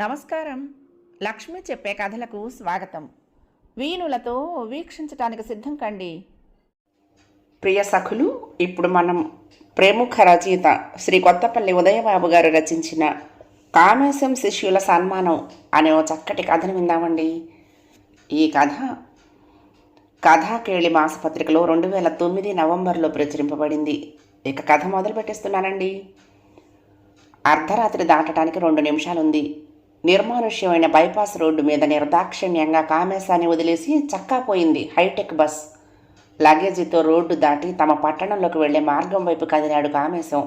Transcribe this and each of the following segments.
నమస్కారం. లక్ష్మి చెప్పే కథలకు స్వాగతం. వీణులతో వీక్షించటానికి సిద్ధం కండి. ప్రియ సఖులు, ఇప్పుడు మనం ప్రముఖ రచయిత శ్రీ కొత్తపల్లి ఉదయబాబు గారు రచించిన కామేశం శిష్యుల సన్మానం అనే ఓ చక్కటి కథను విందామండి. ఈ కథాకేళి మాసపత్రికలో 2009 నవంబర్లో ప్రచురింపబడింది. ఇక కథ మొదలు పెట్టేస్తున్నానండి. అర్ధరాత్రి దాటడానికి 2 నిమిషాలుంది. నిర్మానుష్యమైన బైపాస్ రోడ్డు మీద నిర్దాక్షిణ్యంగా కామేశాన్ని వదిలేసి చక్కాపోయింది హైటెక్ బస్. లగేజీతో రోడ్డు దాటి తమ పట్టణంలోకి వెళ్లే మార్గం వైపు కదిలాడు కామేశం.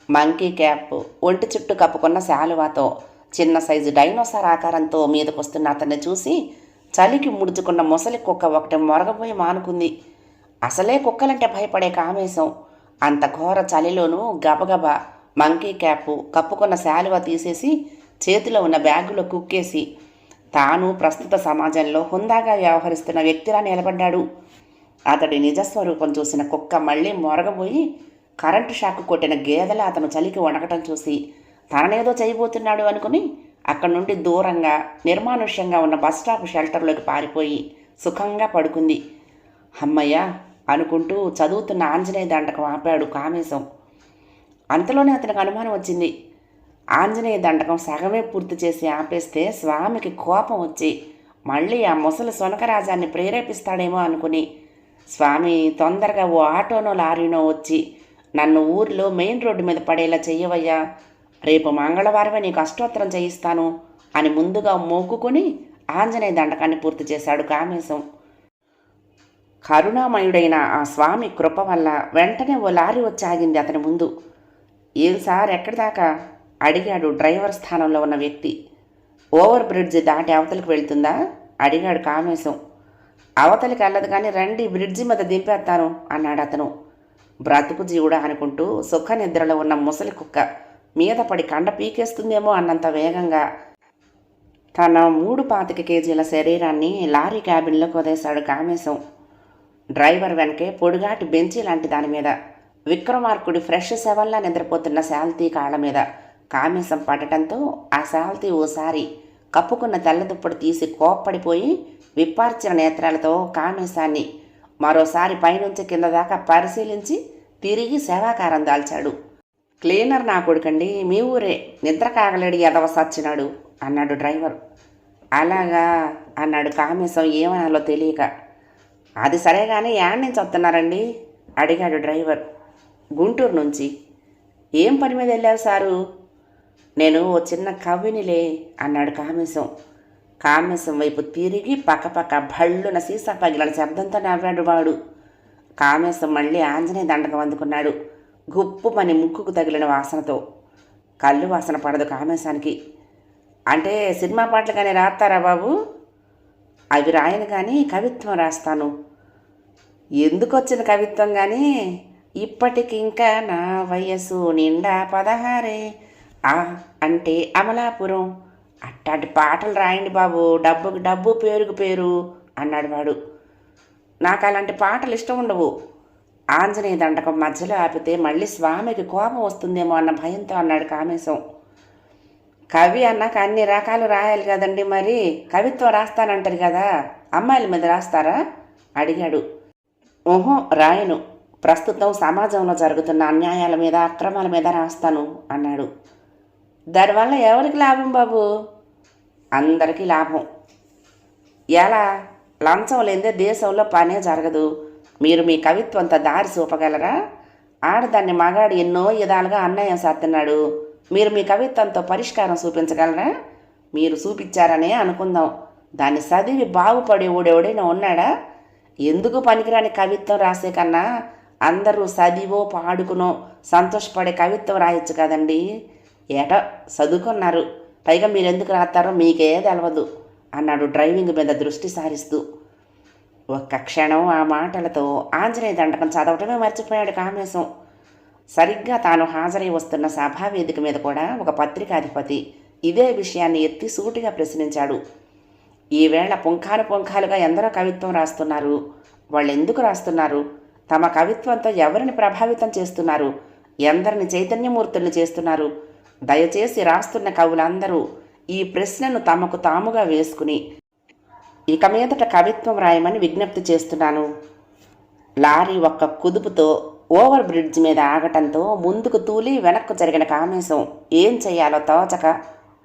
మంకీ క్యాప్, ఒంటి చుట్టూ కప్పుకున్న శాలువాతో చిన్న సైజు డైనోసార్ ఆకారంతో మీదకొస్తున్న అతన్ని చూసి చలికి ముడుచుకున్న ముసలి కుక్క ఒకటి మొరగబోయి మానుకుంది. అసలే కుక్కలంటే భయపడే కామేశం అంత ఘోర చలిలోనూ గబగబా మంకీ క్యాప్, కప్పుకున్న శాలువా తీసేసి చేతిలో ఉన్న బ్యాగులో కుక్కేసి తాను ప్రస్తుత సమాజంలో హుందాగా వ్యవహరిస్తున్న వ్యక్తిలా నిలబడ్డాడు. అతడి నిజస్వరూపం చూసిన కుక్క మళ్ళీ మొరగబోయి కరెంటు షాక్ కొట్టిన గేదెల అతను చలికి వణకటం చూసి తననేదో చేయబోతున్నాడు అనుకుని అక్కడి నుండి దూరంగా నిర్మానుష్యంగా ఉన్న బస్టాప్ షెల్టర్లోకి పారిపోయి సుఖంగా పడుకుంది. అమ్మయ్య అనుకుంటూ చదువుతున్న ఆంజనేయ దండకం ఆపాడు కామేశం. అంతలోనే అతనికి అనుమానం వచ్చింది. ఆంజనేయ దండకం సగమే పూర్తి చేసి ఆపేస్తే స్వామికి కోపం వచ్చి మళ్ళీ ఆ ముసలి సొనకరాజాన్ని ప్రేరేపిస్తాడేమో అనుకుని, స్వామి తొందరగా ఓ ఆటోనో లారీనో వచ్చి నన్ను ఊరిలో మెయిన్ రోడ్డు మీద పడేలా చెయ్యవయ్యా, రేపు మంగళవారమే నీకు అష్టోత్తరం చేయిస్తాను అని ముందుగా మొక్కుకొని ఆంజనేయ దండకాన్ని పూర్తి చేశాడు కామేశం. కరుణామయుడైన ఆ స్వామి కృప వల్ల వెంటనే ఓ లారీ వచ్చి ఆగింది అతని ముందు. ఏం సార్, ఎక్కడి దాకా అడిగాడు డ్రైవర్ స్థానంలో ఉన్న వ్యక్తి. ఓవర్ బ్రిడ్జి దాటి అవతలికి వెళ్తుందా అడిగాడు కామేశం. అవతలికి వెళ్ళదు కానీ రండి, బ్రిడ్జి మీద దింపేస్తాను అన్నాడు అతను. బ్రతుకు జీవుడా అనుకుంటూ సుఖ నిద్రలో ఉన్న ముసలి కుక్క మీద పడి కండ పీకేస్తుందేమో అన్నంత వేగంగా తన 3-25 కేజీల శరీరాన్ని లారీ క్యాబిన్లోకి వదిలేశాడు కామేశం. డ్రైవర్ వెనకే పొడుగాటి బెంచీ లాంటి దాని మీద విక్రమార్కుడి ఫ్రెష్ శవల్లా నిద్రపోతున్న శాల్తీ కాళ్ళ మీద కామేశం పడటంతో ఆ శాల్తీ ఓసారి కప్పుకున్న తెల్లదుప్పడు తీసి కోప్పడిపోయి విప్పార్చిన నేత్రాలతో కామేశాన్ని మరోసారి పైనుంచి కింద దాకా పరిశీలించి తిరిగి సేవాకారం దాల్చాడు. క్లీనర్ నా కొడుకండి, మీ ఊరే, నిద్ర కాగలేడు ఎదవ సచ్చినాడు అన్నాడు డ్రైవర్. అలాగా అన్నాడు కామేశం ఏమనాలో తెలియక. అది సరే కానీ యాడ్ నుంచి వస్తున్నారండి అడిగాడు డ్రైవర్. గుంటూరు నుంచి. ఏం పని మీద వెళ్ళావు సారు? నేను ఓ చిన్న కవినిలే అన్నాడు కామేశం. కామేశం వైపు తిరిగి పక్కపక్క భళ్ళున సీసా పగిలిన శబ్దంతో నవ్వాడు వాడు. కామేశం మళ్ళీ ఆంజనేయ దండకం అందుకున్నాడు, గుప్పు పని ముక్కుకు తగిలిన వాసనతో. కళ్ళు వాసన పడదు కామేశానికి. అంటే సినిమా పాటలు కానీ రాస్తారా బాబు? అవి రాయను కానీ కవిత్వం రాస్తాను. ఎందుకు వచ్చిన కవిత్వం కానీ, ఇప్పటికింకా నా వయస్సు నిండా 16 అంటే అమలాపురం, అట్టాంటి పాటలు రాయండి బాబు, డబ్బుకు డబ్బు పేరుకు పేరు అన్నాడు వాడు. నాకు అలాంటి పాటలు ఇష్టం ఉండవు. ఆంజనేయ దండకం మధ్యలో ఆపితే మళ్ళీ స్వామికి కోపం వస్తుందేమో అన్న భయంతో అన్నాడు కామేశం. కవి అన్నాక అన్ని రకాలు రాయాలి కదండి, మరి కవిత్వం రాస్తానంటారు కదా, అమ్మాయిల మీద రాస్తారా అడిగాడు. ఓహో రాయను, ప్రస్తుతం సమాజంలో జరుగుతున్న అన్యాయాల మీద అక్రమాల మీద రాస్తాను అన్నాడు. దానివల్ల ఎవరికి లాభం బాబు? అందరికీ లాభం. ఎలా? లంచం లేదే దేశంలో పనే జరగదు. మీరు మీ కవిత్వంతో దారి చూపగలరా? ఆడదాన్ని మగాడు ఎన్నో విధాలుగా అన్యాయం సాస్తున్నాడు. మీరు మీ కవిత్వంతో పరిష్కారం చూపించగలరా? మీరు చూపించారనే అనుకుందాం. దాన్ని చదివి బాగుపడేవాడెవడైనా ఉన్నాడా? ఎందుకు పనికిరాని కవిత్వం రాసే కన్నా అందరూ చదివో పాడుకునో సంతోషపడే కవిత్వం రాయొచ్చు కదండి. ఏటో చదువుకున్నారు, పైగా మీరెందుకు రాస్తారో మీకే తెలవదు అన్నాడు డ్రైవింగ్ మీద దృష్టి సారిస్తూ. ఒక్క క్షణం ఆ మాటలతో ఆంజనేయ దండకం చదవటమే మర్చిపోయాడు కామేశం. సరిగ్గా తాను హాజరై వస్తున్న సభావేదిక మీద కూడా ఒక పత్రికాధిపతి ఇదే విషయాన్ని ఎత్తి సూటిగా ప్రశ్నించాడు. ఈవేళ పుంఖాలుగా ఎందరో కవిత్వం రాస్తున్నారు. వాళ్ళు ఎందుకు రాస్తున్నారు? తమ కవిత్వంతో ఎవరిని ప్రభావితం చేస్తున్నారు? ఎందరిని చైతన్యమూర్తుల్ని చేస్తున్నారు? దయచేసి రాస్తున్న కవులందరూ ఈ ప్రశ్నను తమకు తాముగా వేసుకుని ఇక మీదట కవిత్వం రాయమని విజ్ఞప్తి చేస్తున్నాను. లారీ ఒక్క కుదుపుతో ఓవర్ బ్రిడ్జ్ మీద ఆగటంతో ముందుకు తూలి వెనక్కు జరిగిన కామేశం ఏం చెయ్యాలో తోచక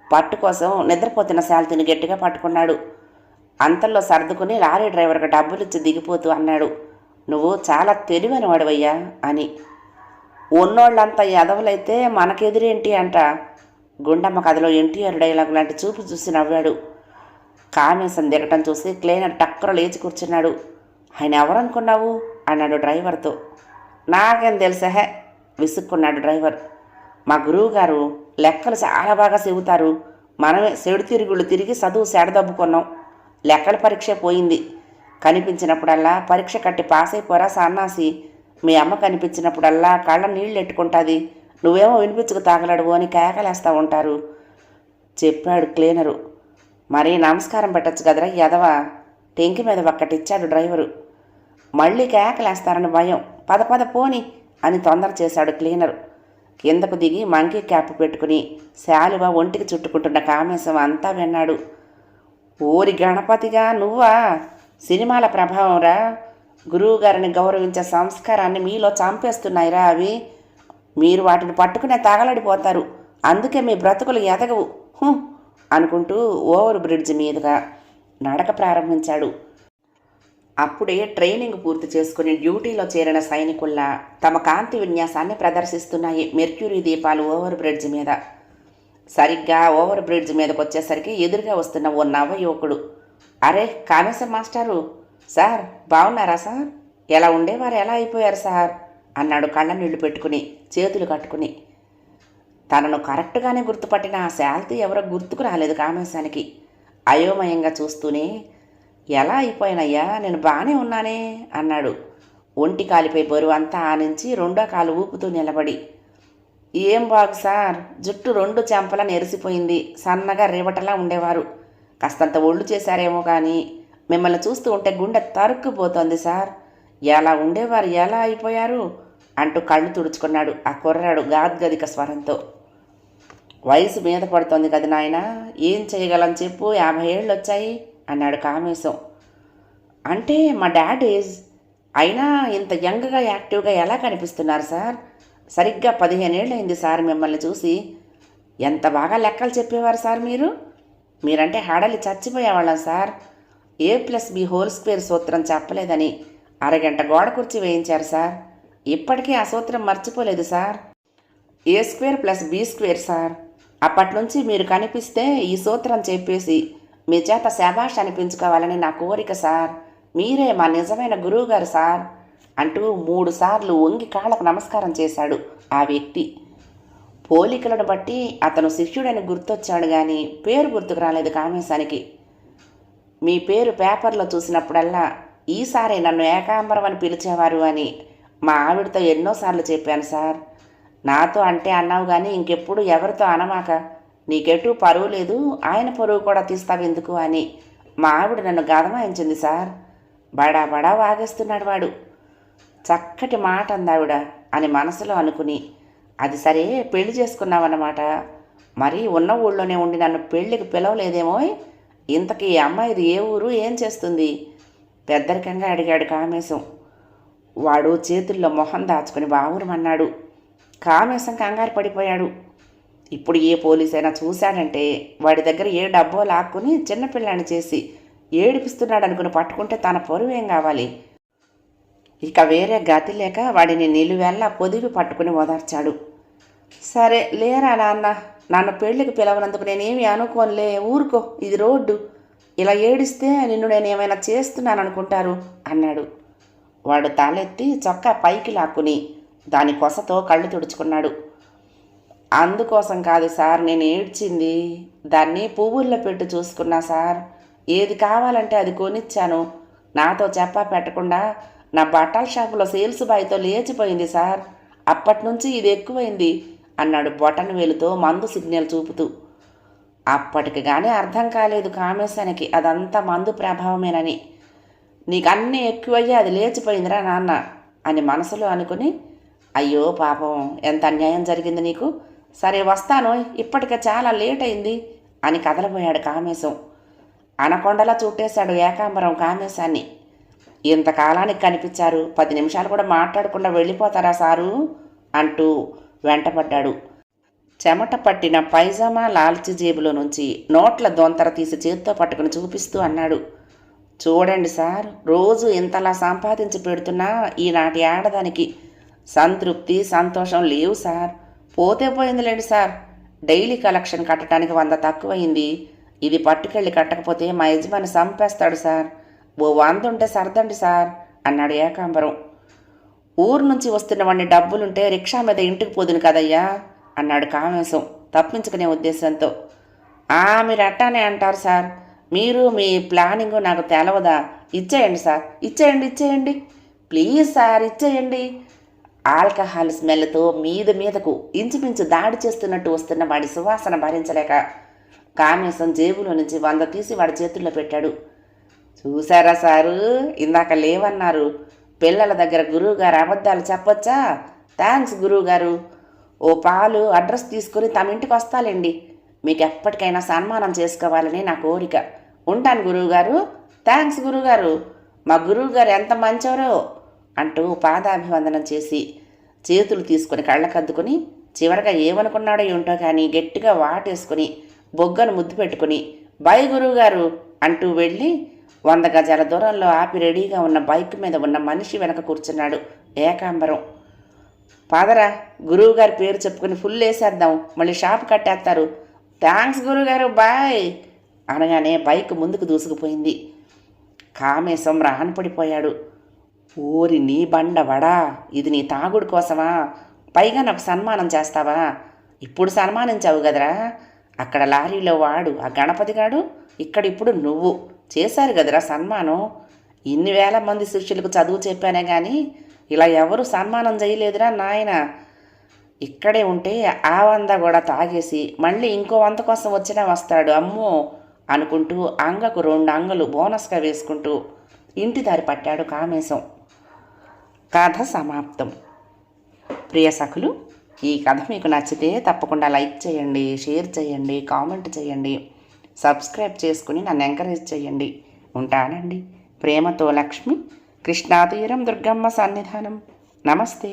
పట్టు కోసం నిద్రపోతున్న శాల్తీని గట్టిగా పట్టుకున్నాడు. అంతల్లో సర్దుకుని లారీ డ్రైవర్కి డబ్బులిచ్చి దిగిపోతూ అన్నాడు, నువ్వు చాలా తెలివైన వాడివయ్యా అని. ఉన్నోళ్ళంతా ఎదవలైతే మనకెదురేంటి అంట. గుండమ్మ కథలో ఎన్టీఆర్ డైలాగ్ లాంటి చూపు చూసి నవ్వాడు. కామేశం దిగటం చూసి క్లీనర్ టక్కర లేచి కూర్చున్నాడు. ఆయన ఎవరనుకున్నావు అన్నాడు డ్రైవర్తో. నాకేం తెలుసా విసుక్కున్నాడు డ్రైవర్. మా గురువుగారు లెక్కలు చాలా బాగా చెబుతారు. మనమే సెడు తిరుగుళ్ళు తిరిగి చదువు సెడదబ్బుకున్నాం. లెక్కల పరీక్ష పోయింది. కనిపించినప్పుడల్లా పరీక్ష కట్టి పాస్ అయిపోరా సన్నాసి. మీ అమ్మ కనిపించినప్పుడల్లా కళ్ళ నీళ్ళు ఎట్టుకుంటుంది. నువ్వేమో వినిపించుకు తాగలడువు అని కేకలేస్తూ ఉంటారు చెప్పాడు క్లీనరు. మరి నమస్కారం పెట్టచ్చు కదరా ఎదవా. టెంకి మీద ఒక్కటిచ్చాడు డ్రైవరు. మళ్ళీ కేకలేస్తారని భయం. పద పద పోని అని తొందర చేశాడు క్లీనరు. కిందకు దిగి మంకీ క్యాప్ పెట్టుకుని శాలువ ఒంటికి చుట్టుకుంటున్న కామేశం అంతా విన్నాడు. ఓరి గణపతిగా నువ్వా? సినిమాల ప్రభావంరా. గురువుగారిని గౌరవించే సంస్కారాన్ని మీలో చంపేస్తున్నాయిరా అవి. మీరు వాటిని పట్టుకునే తగలడిపోతారు. అందుకే మీ బ్రతుకులు ఎదగవు అనుకుంటూ ఓవర్ బ్రిడ్జ్ మీదుగా నడక ప్రారంభించాడు. అప్పుడే ట్రైనింగ్ పూర్తి చేసుకుని డ్యూటీలో చేరిన సైనికుల్లా తమ కాంతి విన్యాసాన్ని ప్రదర్శిస్తున్నాయి మెర్క్యూరీ దీపాలు ఓవర్ బ్రిడ్జ్ మీద. సరిగ్గా ఓవర్ బ్రిడ్జ్ మీదకి వచ్చేసరికి ఎదురుగా వస్తున్న ఓ నవ యువకుడు, అరే కామేశం మాస్టారు, సార్ బాగున్నారా సార్? ఎలా ఉండేవారు ఎలా అయిపోయారు సార్ అన్నాడు కళ్ళ నీళ్లు పెట్టుకుని చేతులు కట్టుకుని. తనను కరెక్ట్గానే గుర్తుపట్టిన ఆ శాల్తీ ఎవరో గుర్తుకు రాలేదు కామేశానికి. అయోమయంగా చూస్తూనే, ఎలా అయిపోయినయ్యా, నేను బాగానే ఉన్నానే అన్నాడు. ఒంటి కాలిపై బరువు అంతా ఆనించి రెండో కాలు ఊపుతూ నిలబడి. ఏం బాగు సార్, జుట్టు 2 చెంపలా నెరిసిపోయింది. సన్నగా రేవటలా ఉండేవారు. కాస్తంత ఒళ్ళు చేశారేమో కానీ మిమ్మల్ని చూస్తూ ఉంటే గుండె తరుక్కుపోతోంది సార్. ఎలా ఉండేవారు ఎలా అయిపోయారు అంటూ కళ్ళు తుడుచుకున్నాడు ఆ కుర్రాడు గాద్గదిక స్వరంతో. వయసు మీద పడుతోంది కదా నాయన, ఏం చేయగలని చెప్పు, 50 ఏళ్ళు వచ్చాయి అన్నాడు కామేశం. అంటే మా డాడ్ ఏజ్ అయినా ఇంత యంగ్గా యాక్టివ్గా ఎలా కనిపిస్తున్నారు సార్? సరిగ్గా 15 ఏళ్ళైంది సార్ మిమ్మల్ని చూసి. ఎంత బాగా లెక్కలు చెప్పేవారు సార్ మీరు. మీరంటే హడలి చచ్చిపోయేవాళ్ళం సార్. A+B² సూత్రం చెప్పలేదని అరగంట గోడ కుర్చీ వేయించారు సార్. ఇప్పటికీ ఆ సూత్రం మర్చిపోలేదు సార్. A² + B² sir. అప్పటి నుంచి మీరు కనిపిస్తే ఈ సూత్రం చెప్పేసి మీ చేత శభాష్ అనిపించుకోవాలని నా కోరిక సార్. మీరే మా నిజమైన గురువుగారు సార్ అంటూ 3 సార్లు వంగి కాళ్ళకు నమస్కారం చేశాడు ఆ వ్యక్తి. పోలికలను బట్టి అతను శిష్యుడని గుర్తొచ్చాడు కానీ పేరు గుర్తుకు రాలేదు కామేశానికి. మీ పేరు పేపర్లో చూసినప్పుడల్లా ఈసారి నన్ను ఏకాంబరం అని పిలిచేవారు అని మా ఆవిడతో ఎన్నోసార్లు చెప్పాను సార్. నాతో అంటే అన్నావు కానీ ఇంకెప్పుడు ఎవరితో అనమాక. నీకెటూ పరువు లేదు, ఆయన పరువు కూడా తీస్తావెందుకు అని మా ఆవిడ నన్ను గదమాయించింది సార్. బడా బడా వాగేస్తున్నాడు వాడు. చక్కటి మాట అందావిడ అని మనసులో అనుకుని, అది సరే పెళ్లి చేసుకున్నావన్నమాట. మరి ఉన్న ఊళ్ళోనే ఉండి నన్ను పెళ్ళికి పిలవలేదేమో. ఇంతకీ ఈ అమ్మాయిది ఏ ఊరు, ఏం చేస్తుంది పెద్దరికంగా అడిగాడు కామేశం. వాడు చేతుల్లో మొహం దాచుకుని బావురమన్నాడు. కామేశం కంగారు పడిపోయాడు. ఇప్పుడు ఏ పోలీసైనా చూశాడంటే వాడి దగ్గర ఏ డబ్బో లాక్కుని చిన్నపిల్లాన్ని చేసి ఏడిపిస్తున్నాడు అనుకుని పట్టుకుంటే తన పరువేం కావాలి. ఇక వేరే గతి లేక వాడిని నిలువెల్లా పొదివి పట్టుకుని ఓదార్చాడు. సరే లేరా నాన్న, నన్ను పెళ్లికి పిలవనందుకు నేనేమి అనుకోనులే, ఊరుకో, ఇది రోడ్డు. ఇలా ఏడిస్తే నిన్ను నేనేమైనా చేస్తున్నాను అనుకుంటారు అన్నాడు. వాడు తలెత్తి చొక్కా పైకి లాక్కుని దాని కొసతో కళ్ళు తుడుచుకున్నాడు. అందుకోసం కాదు సార్ నేను ఏడ్చింది, దాన్ని పువ్వుల్లో పెట్టి చూసుకున్నా సార్. ఏది కావాలంటే అది కొనిచ్చాను. నాతో చెప్పా పెట్టకుండా నా బట్టల షాపులో సేల్స్ బాయ్తో లేచిపోయింది సార్. అప్పటి నుంచి ఇది ఎక్కువైంది అన్నాడు బొటన వేలుతో మందు సిగ్నల్ చూపుతూ. అప్పటికి కానీ అర్థం కాలేదు కామేశానికి అదంతా మందు ప్రభావమేనని. నీకు అన్నీ ఎక్కువయ్యి అది లేచిపోయిందిరా నాన్న అని మనసులో అనుకుని, అయ్యో పాపం ఎంత అన్యాయం జరిగింది నీకు. సరే వస్తాను, ఇప్పటికే చాలా లేట్ అయింది అని కదలబోయాడు కామేశం. అనకొండలా చుట్టేశాడు ఏకాంబరం కామేశాన్ని. ఇంతకాలానికి కనిపించారు, 10 నిమిషాలు కూడా మాట్లాడకుండా వెళ్ళిపోతారా సారు అంటూ వెంటపడ్డాడు. చెమట పట్టిన పైజామా లాల్చి జేబులో నుంచి నోట్ల దొంతర తీసి చేత్తో పట్టుకుని చూపిస్తూ అన్నాడు, చూడండి సార్, రోజు ఇంతలా సంపాదించి పెడుతున్నా ఈనాటి ఆడదానికి సంతృప్తి సంతోషం లేవు సార్. పోతే పోయిందిలేండి సార్, డైలీ కలెక్షన్ కట్టడానికి 100 తక్కువైంది. ఇది పట్టుకెళ్ళి కట్టకపోతే మా యజమాని చంపేస్తాడు సార్. ఓ 100 ఉంటే సర్దండి సార్ అన్నాడు ఏకాంబరం. ఊరు నుంచి వస్తున్న వాడిని డబ్బులుంటే రిక్షా మీద ఇంటికి పోదును కదయ్యా అన్నాడు కామేశం తప్పించుకునే ఉద్దేశంతో. మీరు అట్టానే అంటారు సార్, మీరు మీ ప్లానింగు నాకు తెలవదా? ఇచ్చేయండి సార్, ఇచ్చేయండి ప్లీజ్ సార్, ఇచ్చేయండి. ఆల్కహాల్ స్మెల్తో మీదకు ఇంచుమించు దాడి చేస్తున్నట్టు వస్తున్న వాడి సువాసన భరించలేక కామేశం జేబులో నుంచి 100 తీసి వాడి చేతుల్లో పెట్టాడు. చూసారా సారు, ఇందాక లేవన్నారు, పిల్లల దగ్గర గురువుగారు అబద్ధాలు చెప్పొచ్చా? థ్యాంక్స్ గురువుగారు. ఓ పాలు అడ్రస్ తీసుకుని తమ ఇంటికి వస్తాలేండి. మీకు ఎప్పటికైనా సన్మానం చేసుకోవాలని నా కోరిక. ఉంటాను గురువుగారు. థ్యాంక్స్ గురువుగారు, మా గురువుగారు ఎంత మంచోరో అంటూ పాదాభివందనం చేసి చేతులు తీసుకుని కళ్ళకద్దుకుని చివరగా ఏమనుకున్నాడో ఏంటో కానీ గట్టిగా వాటేసుకుని బొగ్గను ముద్దు పెట్టుకుని బై గురువుగారు అంటూ వెళ్ళి 100 గజాల దూరంలో ఆపి రెడీగా ఉన్న బైక్ మీద ఉన్న మనిషి వెనక కూర్చున్నాడు ఏకాంబరం. పాదరా, గురువుగారి పేరు చెప్పుకుని ఫుల్ వేసేద్దాం, మళ్ళీ షాప్ కట్టేస్తారు. థ్యాంక్స్ గురువుగారు, బాయ్ అనగానే బైక్ ముందుకు దూసుకుపోయింది. కామేశం రానపడిపోయాడు. ఓరి నీ బండవడా, ఇది నీ తాగుడు కోసమా? పైగా నాకు సన్మానం చేస్తావా? ఇప్పుడు సన్మానించావు కదరా, అక్కడ లారీలో వాడు ఆ గణపతిగాడు, ఇక్కడ ఇప్పుడు నువ్వు చేశారు కదరా సన్మానం. ఇన్ని వేల మంది శిష్యులకు చదువు చెప్పానే కానీ ఇలా ఎవరు సన్మానం చేయలేదురా నాయన. ఇక్కడే ఉంటే ఆ 100 కూడా తాగేసి మళ్ళీ ఇంకో 100 కోసం వచ్చినా వస్తాడు అమ్మో అనుకుంటూ అంగకు 2 అంగలు బోనస్గా వేసుకుంటూ ఇంటి దారి పట్టాడు కామేశం. కథ సమాప్తం. ప్రియ సఖులు, ఈ కథ మీకు నచ్చితే తప్పకుండా లైక్ చేయండి, షేర్ చేయండి, కామెంట్ చేయండి, సబ్స్క్రైబ్ చేసుకుని నన్ను ఎంకరేజ్ చేయండి. ఉంటానండి. ప్రేమతో లక్ష్మి, కృష్ణాతీరం దుర్గమ్మ సన్నిధానం. నమస్తే.